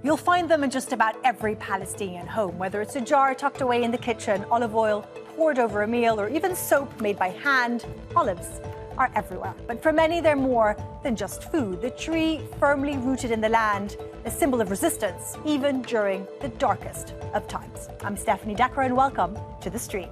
You'll find them in just about every Palestinian home, whether it's a jar tucked away in the kitchen, olive oil poured over a meal, or even soap made by hand. Olives are everywhere. But for many, they're more than just food. The tree, firmly rooted in the land, a symbol of resistance, even during the darkest of times. I'm Stefanie Dekker, and welcome to The Stream.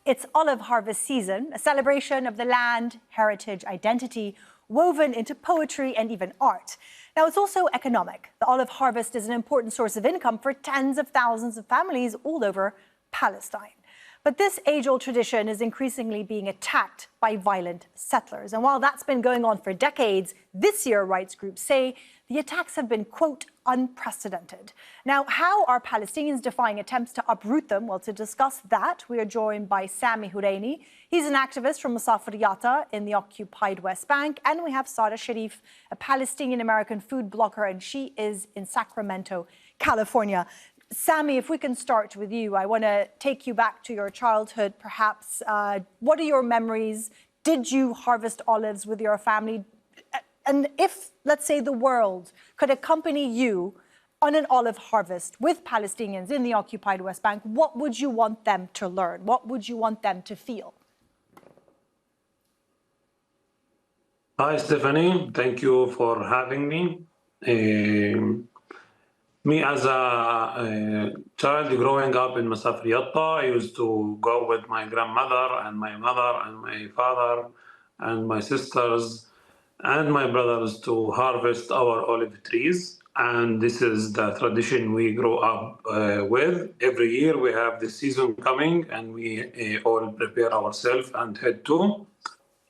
It's olive harvest season, a celebration of the land, heritage, identity, woven into poetry and even art. Now, it's also economic. The olive harvest is an important source of income for tens of thousands of families all over Palestine. But this age-old tradition is increasingly being attacked by violent settlers. And while that's been going on for decades, this year, rights groups say, the attacks have been, quote, unprecedented. Now, how are Palestinians defying attempts to uproot them? Well, to discuss that, we are joined by Sami Huraini. He's an activist from Sharif in the occupied West Bank. And we have Sharif, a Palestinian-American food blogger, and she is in Sacramento, California. Sami, if we can start with you, I want to take you back to your childhood, perhaps. What are your memories? Did you harvest olives with your family? And if, let's say, the world could accompany you on an olive harvest with Palestinians in the occupied West Bank, what would you want them to learn? What would you want them to feel? Hi, Stefanie. Thank you for having me. Me, as a child growing up in Masafriyatta, I used to go with my grandmother and my mother and my father and my sisters and my brothers to harvest our olive trees. And this is the tradition we grow up with. Every year we have the season coming and we all prepare ourselves and head to.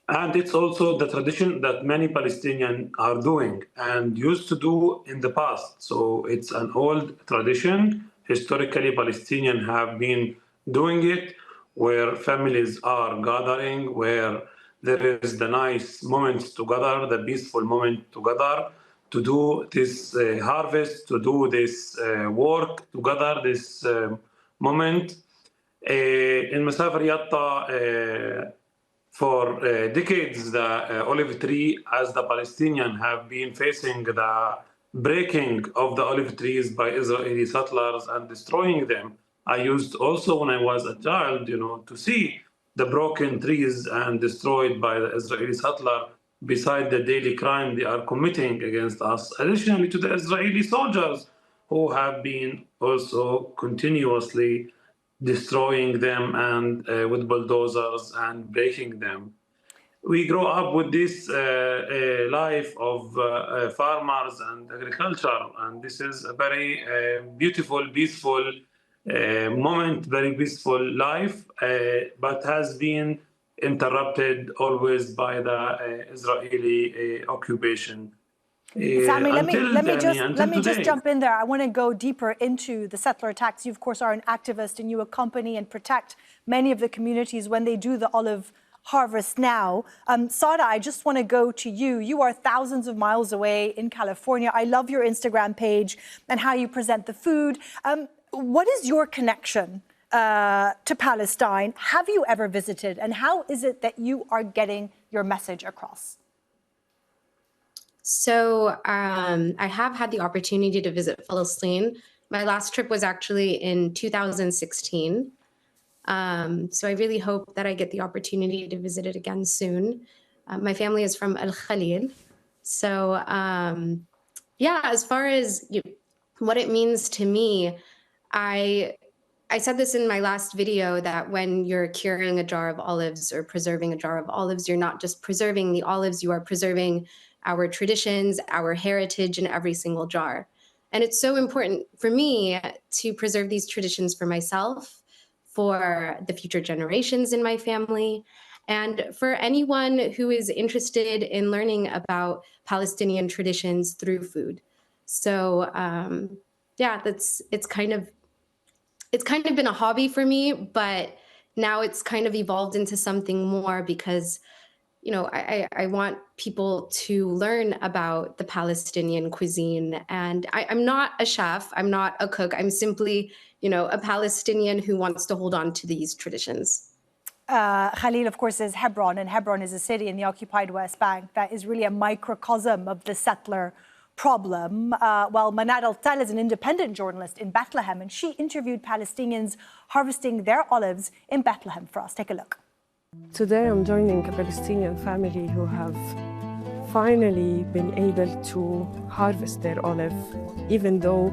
And it's also the tradition that many Palestinians are doing and used to do in the past. So it's an old tradition. Historically, Palestinians have been doing it, where families are gathering, where there is the nice moments together, the peaceful moment together, to do this harvest, to do this work together, this moment. In Masafer Yatta, for decades, the olive tree, as the Palestinians have been facing the breaking of the olive trees by Israeli settlers and destroying them. I used also, when I was a child, to see the broken trees and destroyed by the Israeli settler beside the daily crime they are committing against us, additionally to the Israeli soldiers who have been also continuously destroying them and with bulldozers and breaking them. We grow up with this life of farmers and agriculture, and this is a very beautiful, peaceful moment, very peaceful life, but has been interrupted always by the Israeli occupation. Sami, let me just jump in there. I want to go deeper into the settler attacks. You, of course, are an activist and you accompany and protect many of the communities when they do the olive harvest now. Sada, I just want to go to you. You are thousands of miles away in California. I love your Instagram page and how you present the food. What is your connection to Palestine? Have you ever visited? And how is it that you are getting your message across? So I have had the opportunity to visit Palestine. My last trip was actually in 2016. So I really hope that I get the opportunity to visit it again soon. My family is from Al Khalil. So yeah, as far as what it means to me, I said this in my last video, that when you're curing a jar of olives or preserving a jar of olives, you're not just preserving the olives, you are preserving our traditions, our heritage in every single jar. And it's so important for me to preserve these traditions for myself, for the future generations in my family, and for anyone who is interested in learning about Palestinian traditions through food. So yeah, it's kind of been a hobby for me, but now it's kind of evolved into something more because, you know, I want people to learn about the Palestinian cuisine. And I'm not a chef, I'm not a cook, I'm simply, you know, a Palestinian who wants to hold on to these traditions. Khalil, of course, is Hebron, and Hebron is a city in the occupied West Bank that is really a microcosm of the settler problem. Well, Manal Al-Tal is an independent journalist in Bethlehem, and she interviewed Palestinians harvesting their olives in Bethlehem for us. Take a look. Today I'm joining a Palestinian family who have finally been able to harvest their olive, even though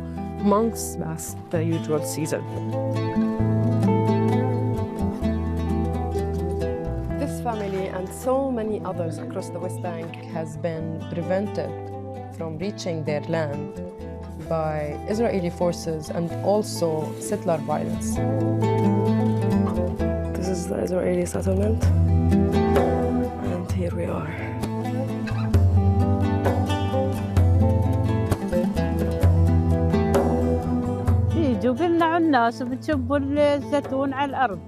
months past the usual season. This family and so many others across the West Bank has been prevented from reaching their land by Israeli forces and also settler violence. This is the Israeli settlement, and here we are. يجوا قلنا الناس بتشبوا الزيتون على الأرض،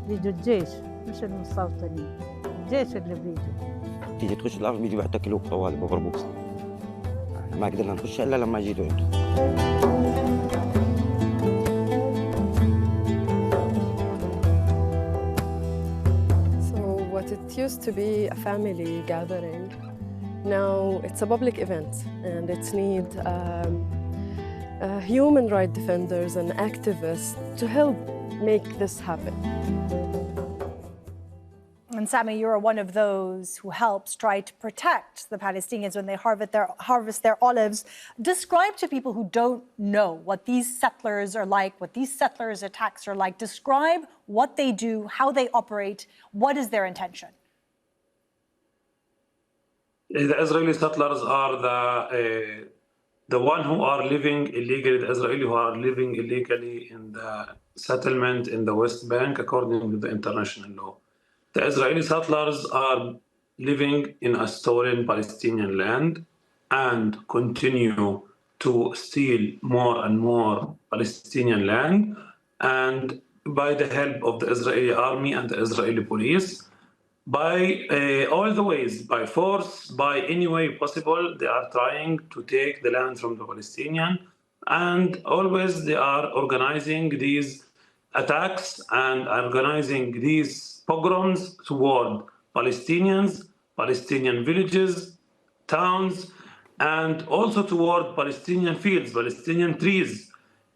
بيجوا الجيش مش المستوطنين، الجيش اللي بيجوا. تيجي تخش الأرض بيجوا يحتكلوك طوالي بضربوك. ما قدرنا نخش إلا لما جيتوا أنتم. It used to be a family gathering. Now it's a public event, and it needs human rights defenders and activists to help make this happen. And Sami, you're one of those who helps try to protect the Palestinians when they harvest their olives. Describe to people who don't know what these settlers are like, what these settlers' attacks are like. Describe what they do, how they operate, what is their intention? The Israeli settlers are the one who are living illegally, the Israeli who are living illegally in the settlement in the West Bank according to the international law. The Israeli settlers are living in a stolen Palestinian land and continue to steal more and more Palestinian land, and by the help of the Israeli army and the Israeli police, by all the ways, by force, by any way possible, they are trying to take the land from the Palestinian, and always they are organizing these attacks and organizing these pogroms toward Palestinians, Palestinian villages, towns, and also toward Palestinian fields, Palestinian trees,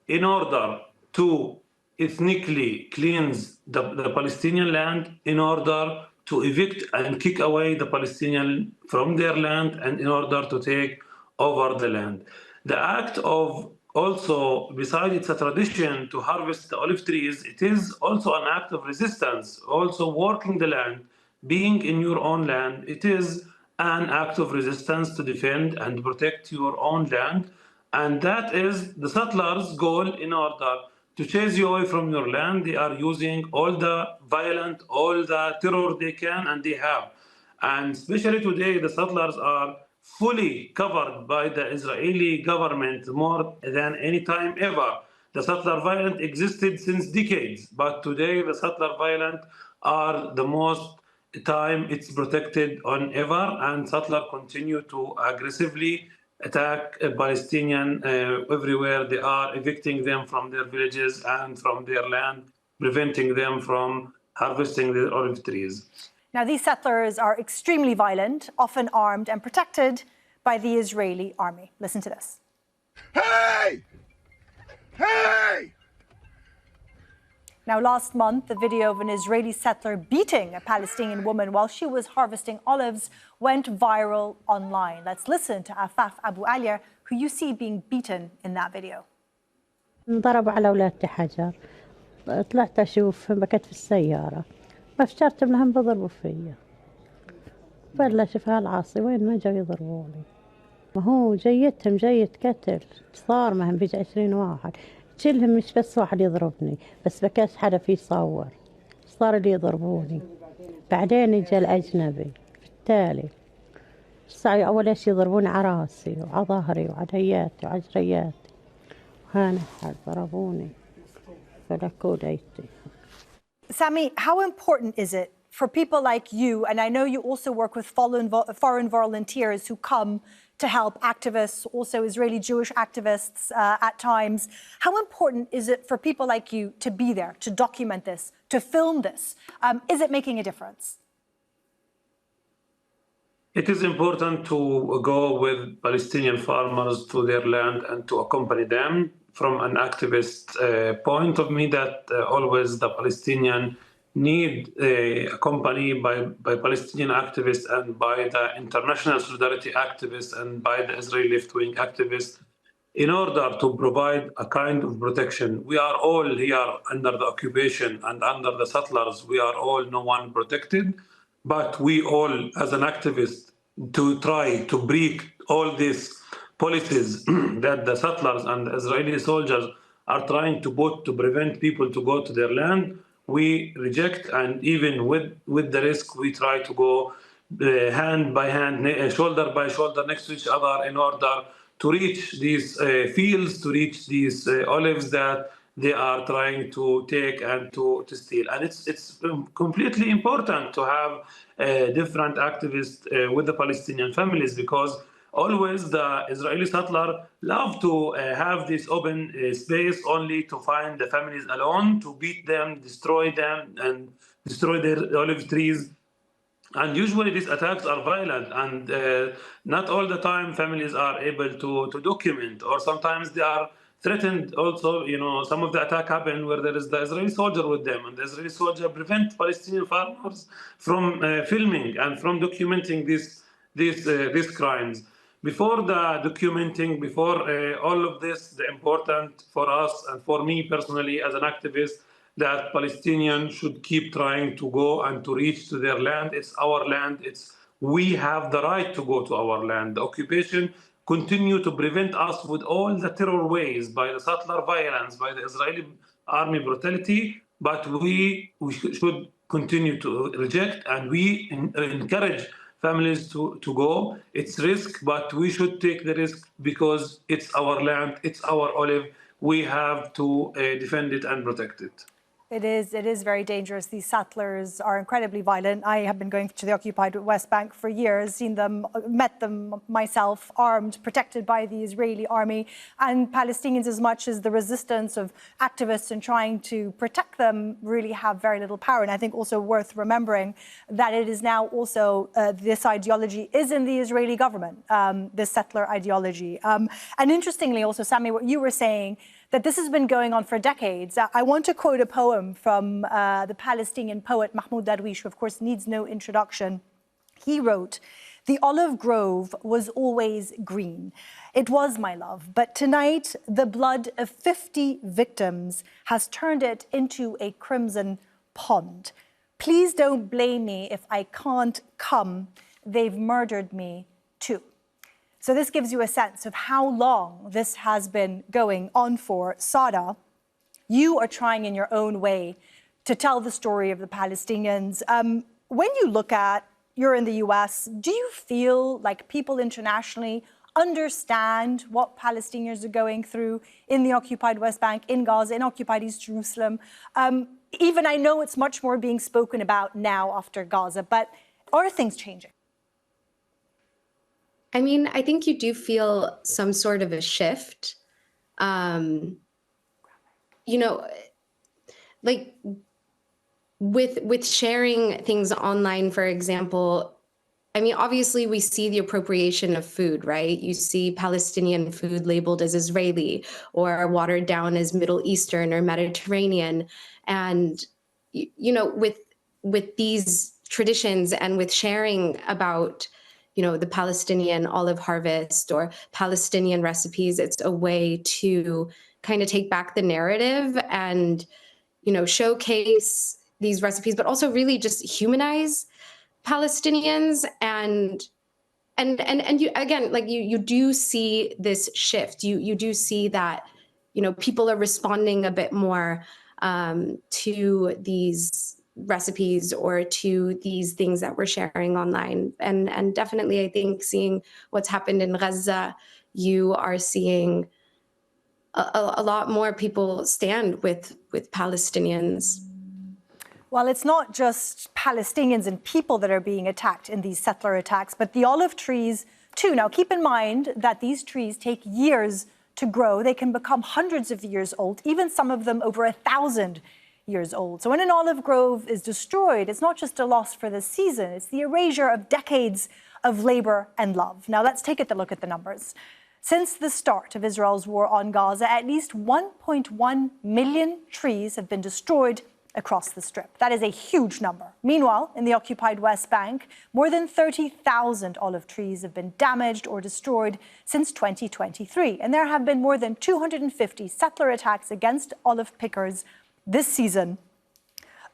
in order to ethnically cleanse the Palestinian land, in order to evict and kick away the Palestinian from their land, and in order to take over the land. The act of also, besides it's a tradition to harvest the olive trees, it is also an act of resistance. Also working the land, being in your own land, it is an act of resistance to defend and protect your own land. And that is the settlers' goal. In order to chase you away from your land, they are using all the violence, all the terror they can and they have. And especially today, the settlers are fully covered by the Israeli government more than any time ever. The settler violence existed since decades, but today the settler violence are the most time it's protected on ever, and settlers continue to aggressively attack Palestinian everywhere they are, evicting them from their villages and from their land, preventing them from harvesting their olive trees. Now, these settlers are extremely violent, often armed and protected by the Israeli army. Listen to this. Hey! Hey! Now, last month, the video of an Israeli settler beating a Palestinian woman while she was harvesting olives went viral online. Let's listen to Afaf Abu Alia, who you see being beaten in that video. انضرب على أولادي حجر، طلعت أشوف بكت في السيارة، فشرت منهم بضربوا فيا. بلش في هالعاصي وين ما جاي يضربوني. ما هو جيتهم جيت قتل، صار مهم بيجي 20 واحد. كلهم مش بس واحد يضربني، بس بكاش حدا في يصور، صار اللي يضربوني. بعدين اجى الأجنبي، بالتالي صار أول شي يضربوني على راسي وعلى ظهري وعلى هياتي وعلى جرياتي، وهنا حد ضربوني فلكوا ليتي. Sami, how important is it for people like you, and I know you also work with foreign volunteers who come to help activists, also Israeli Jewish activists at times. How important is it for people like you to be there, to document this, to film this? Is it making a difference? It is important to go with Palestinian farmers to their land and to accompany them from an activist point of view that always the Palestinian need accompanied by Palestinian activists and by the international solidarity activists and by the Israeli left-wing activists in order to provide a kind of protection. We are all here under the occupation and under the settlers. We are all no one protected, but we all as an activist to try to break all these policies that the settlers and the Israeli soldiers are trying to put to prevent people to go to their land, we reject, and even with the risk, we try to go hand by hand, shoulder by shoulder next to each other in order to reach these fields, to reach these olives that they are trying to take and to steal. And it's completely important to have different activists with the Palestinian families, because always the Israeli settler love to have this open space only to find the families alone, to beat them, destroy them, and destroy their olive trees. And usually these attacks are violent, and not all the time families are able to document, or sometimes they are threatened also. You know, some of the attack happen where there is the Israeli soldier with them, and the Israeli soldier prevent Palestinian farmers from filming and from documenting these crimes. Before the documenting, before all of this, the important for us and for me personally as an activist, that Palestinians should keep trying to go and to reach to their land. It's our land. We have the right to go to our land. The occupation continue to prevent us with all the terror ways, by the settler violence, by the Israeli army brutality, but we should continue to reject, and we encourage families to go. It's risk, but we should take the risk because it's our land, it's our olive. We have to defend it and protect it. It is very dangerous. These settlers are incredibly violent. I have been going to the occupied West Bank for years, seen them, met them myself, armed, protected by the Israeli army, and Palestinians, as much as the resistance of activists in trying to protect them, really have very little power. And I think also worth remembering that it is now also this ideology is in the Israeli government, this settler ideology. And interestingly also, Sami, what you were saying, that this has been going on for decades. I want to quote a poem from the Palestinian poet Mahmoud Darwish, who of course needs no introduction. He wrote, "The olive grove was always green. It was, my love, but tonight the blood of 50 victims has turned it into a crimson pond. Please don't blame me if I can't come. They've murdered me too." So this gives you a sense of how long this has been going on for. Sada, you are trying in your own way to tell the story of the Palestinians. When you look at, you're in the US, do you feel like people internationally understand what Palestinians are going through in the occupied West Bank, in Gaza, in occupied East Jerusalem? Even I know it's much more being spoken about now after Gaza, but are things changing? I mean, I think you do feel some sort of a shift. You know, like with sharing things online, for example, I mean, obviously we see the appropriation of food, right? You see Palestinian food labeled as Israeli or watered down as Middle Eastern or Mediterranean. And, you know, with these traditions and with sharing about, you know, the Palestinian olive harvest or Palestinian recipes, it's a way to kind of take back the narrative and, you know, showcase these recipes, but also really just humanize Palestinians. And you, again, like you do see this shift. You do see that, people are responding a bit more to these recipes or to these things that we're sharing online. And definitely, I think seeing what's happened in Gaza, you are seeing a lot more people stand with Palestinians. Well, it's not just Palestinians and people that are being attacked in these settler attacks, but the olive trees too. Now, keep in mind that these trees take years to grow. They can become hundreds of years old, even some of them over 1,000 years old. So when an olive grove is destroyed, it's not just a loss for the season, it's the erasure of decades of labor and love. Now, let's take a look at the numbers. Since the start of Israel's war on Gaza, at least 1.1 million trees have been destroyed across the Strip. That is a huge number. Meanwhile, in the occupied West Bank, more than 30,000 olive trees have been damaged or destroyed since 2023. And there have been more than 250 settler attacks against olive pickers this season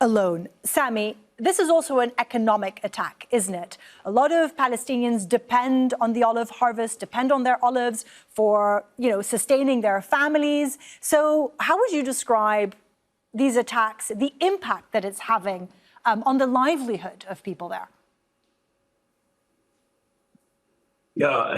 alone. Sami, this is also an economic attack, isn't it? A lot of Palestinians depend on the olive harvest, depend on their olives for, sustaining their families. So how would you describe these attacks, the impact that it's having on the livelihood of people there? Yeah,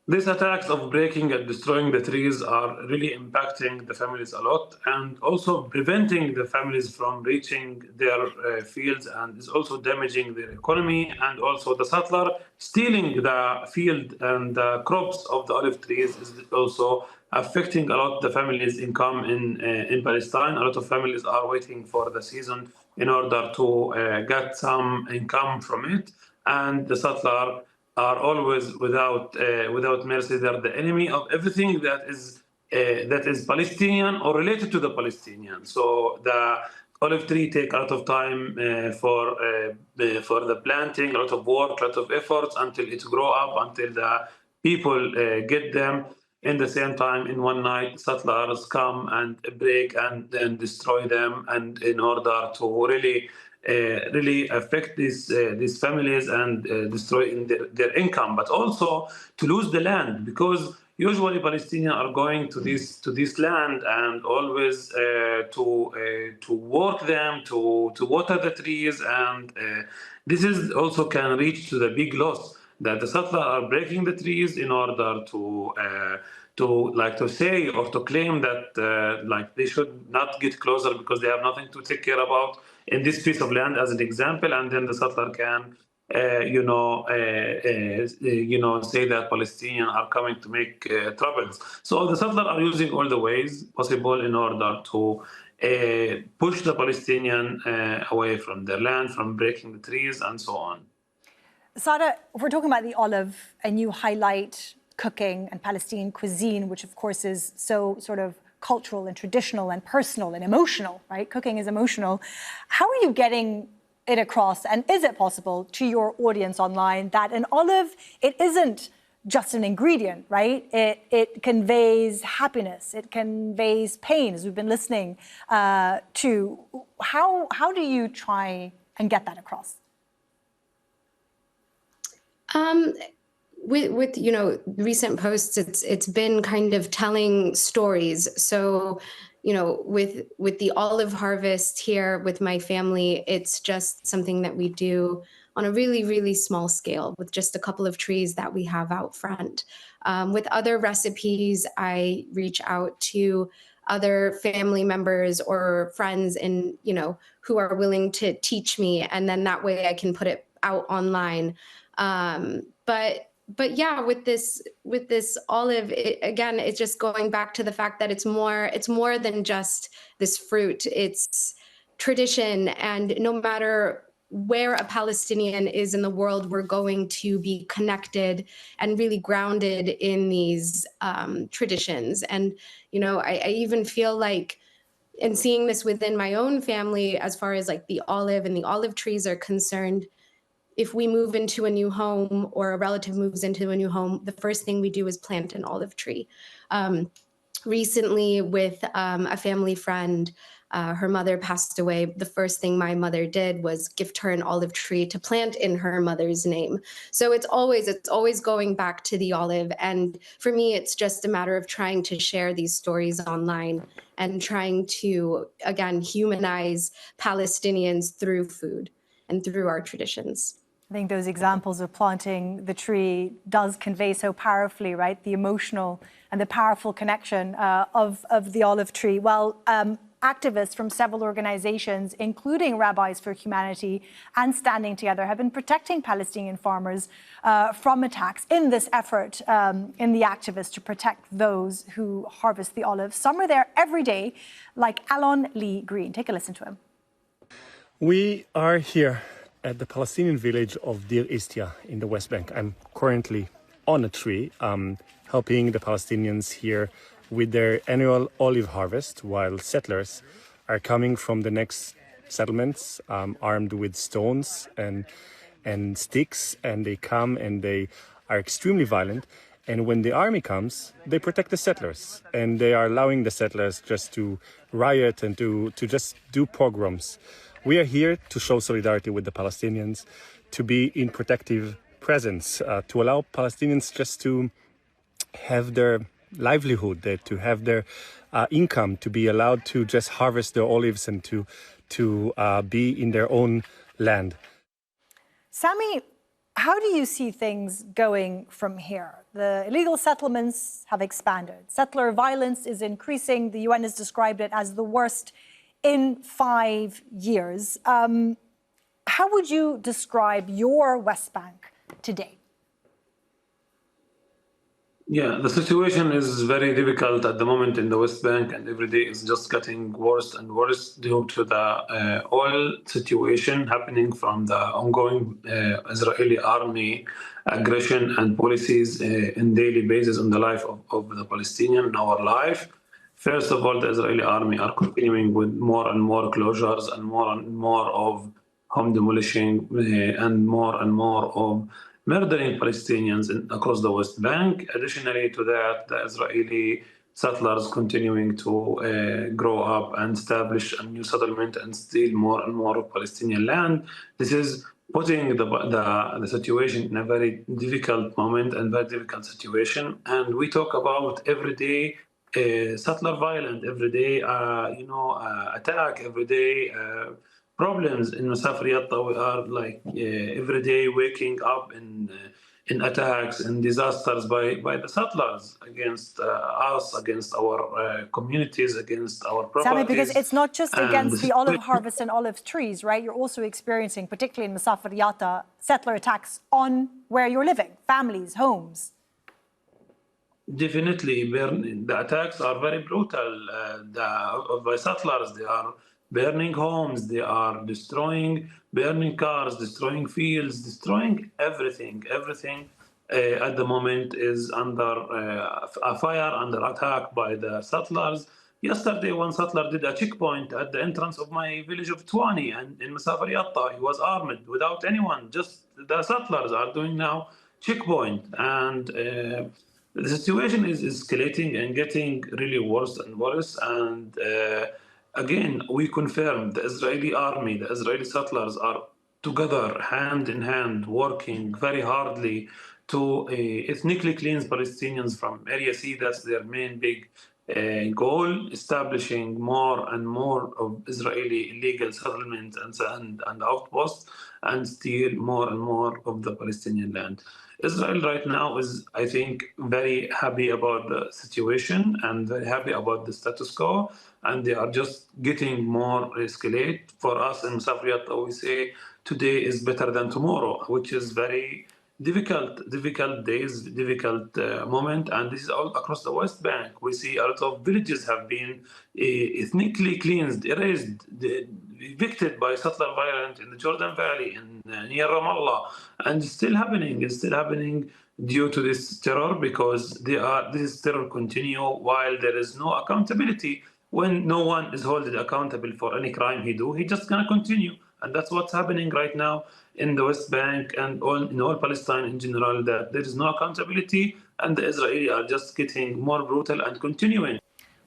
these attacks of breaking and destroying the trees are really impacting the families a lot, and also preventing the families from reaching their fields, and is also damaging their economy. And also the settler stealing the field and the crops of the olive trees is also affecting a lot the families' income in Palestine. A lot of families are waiting for the season in order to get some income from it, and the settler are always without mercy. They're the enemy of everything that is Palestinian or related to the Palestinians. So the olive tree take a lot of time for the planting, a lot of work, a lot of efforts until it grow up, until the people get them. In the same time, in one night, settlers come and break and then destroy them, and in order to really affect these families and destroy their income, but also to lose the land, because usually Palestinians are going to this land and always to work them, to water the trees, and this is also can reach to the big loss that the settlers are breaking the trees in order to say or to claim that they should not get closer because they have nothing to take care about in this piece of land, as an example, and then the settler can say that Palestinians are coming to make troubles. So the settlers are using all the ways possible in order to push the Palestinian away from their land, from breaking the trees, and so on. Sada, if we're talking about the olive, and you highlight cooking and Palestinian cuisine, which of course is so sort of cultural and traditional and personal and emotional, right? Cooking is emotional. How are you getting it across, and is it possible to your audience online that an olive, it isn't just an ingredient, right? It conveys happiness, it conveys pain, as we've been listening to. How do you try and get that across? With recent posts, it's been kind of telling stories. So, with the olive harvest here with my family, it's just something that we do on a really, really small scale with just a couple of trees that we have out front. With other recipes, I reach out to other family members or friends who are willing to teach me, and then that way I can put it out online. But yeah, with this olive, it's just going back to the fact that it's more than just this fruit. It's tradition, and no matter where a Palestinian is in the world, we're going to be connected and really grounded in these traditions. And I even feel like, and seeing this within my own family, as far as like the olive and the olive trees are concerned, if we move into a new home or a relative moves into a new home, the first thing we do is plant an olive tree. Recently, with a family friend, Her mother passed away. The first thing my mother did was gift her an olive tree to plant in her mother's name. So it's always going back to the olive. And for me, it's just a matter of trying to share these stories online and trying to, again, humanize Palestinians through food and through our traditions. I think those examples of planting the tree does convey so powerfully, right? The emotional and the powerful connection of the olive tree. Well, activists from several organizations, including Rabbis for Humanity and Standing Together, have been protecting Palestinian farmers from attacks in this effort in the activists to protect those who harvest the olives. Some are there every day, like Alon Lee Green. Take a listen to him. We are here at the Palestinian village of Deir Istia in the West Bank. I'm currently on a tree helping the Palestinians here with their annual olive harvest, while settlers are coming from the next settlements armed with stones and sticks, and they come and they are extremely violent. And when the army comes, they protect the settlers, and they are allowing the settlers just to riot and to just do pogroms. We are here to show solidarity with the Palestinians, to be in protective presence, to allow Palestinians just to have their livelihood, to have their income, to be allowed to just harvest their olives and to be in their own land. Sami, how do you see things going from here? The illegal settlements have expanded. Settler violence is increasing. The UN has described it as the worst in 5 years. How would you describe your West Bank today? Yeah, the situation is very difficult at the moment in the West Bank, and every day is just getting worse and worse due to the oil situation happening from the ongoing Israeli army aggression and policies in daily basis on the life of the Palestinian in our life. First of all, the Israeli army are continuing with more and more closures and more of home demolishing and more of murdering Palestinians across the West Bank. Additionally to that, the Israeli settlers continuing to grow up and establish a new settlement and steal more and more of Palestinian land. This is putting the situation in a very difficult moment and very difficult situation. And we talk about everyday settler violence, everyday attack, everyday problems in Masafir Yatta. We are like every day waking up in attacks and disasters by the settlers against us, against our communities, against our properties. Sami, because it's not just against the olive harvest and olive trees, right? You're also experiencing, particularly in Masafir Yatta, settler attacks on where you're living, families, homes. Definitely, the attacks are very brutal. By settlers, they are burning homes, they are burning cars, destroying fields, destroying everything. Everything at the moment is under a fire, under attack by the settlers. Yesterday, one settler did a checkpoint at the entrance of my village of Twani, and in Masafir Yatta, he was armed without anyone. Just the settlers are doing now checkpoint, and the situation is escalating and getting really worse and worse. And again, we confirm the Israeli army, the Israeli settlers are together, hand in hand, working very hardly to ethnically cleanse Palestinians from Area C. That's their main big goal, establishing more and more of Israeli illegal settlements and outposts, and steal more and more of the Palestinian land. Israel right now is, I think, very happy about the situation and very happy about the status quo, and they are just getting more escalate. For us in Masafir Yatta, we say today is better than tomorrow, which is very difficult days, difficult moment, and this is all across the West Bank. We see a lot of villages have been ethnically cleansed, erased, evicted by settler violence in the Jordan Valley and near Ramallah, and it's still happening. It's still happening due to this terror, because this terror continue while there is no accountability. When no one is held accountable for any crime he do, he just gonna continue. And that's what's happening right now in the West Bank and in all Palestine in general, that there is no accountability, and the Israelis are just getting more brutal and continuing.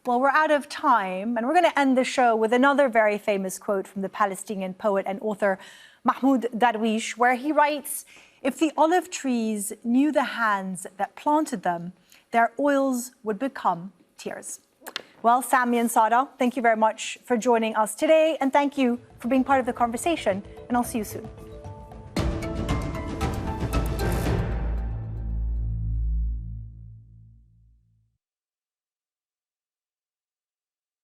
Well, we're out of time, and we're going to end the show with another very famous quote from the Palestinian poet and author Mahmoud Darwish, where he writes, "If the olive trees knew the hands that planted them, their oils would become tears." Well, Sami and Sada, thank you very much for joining us today, and thank you for being part of the conversation, and I'll see you soon.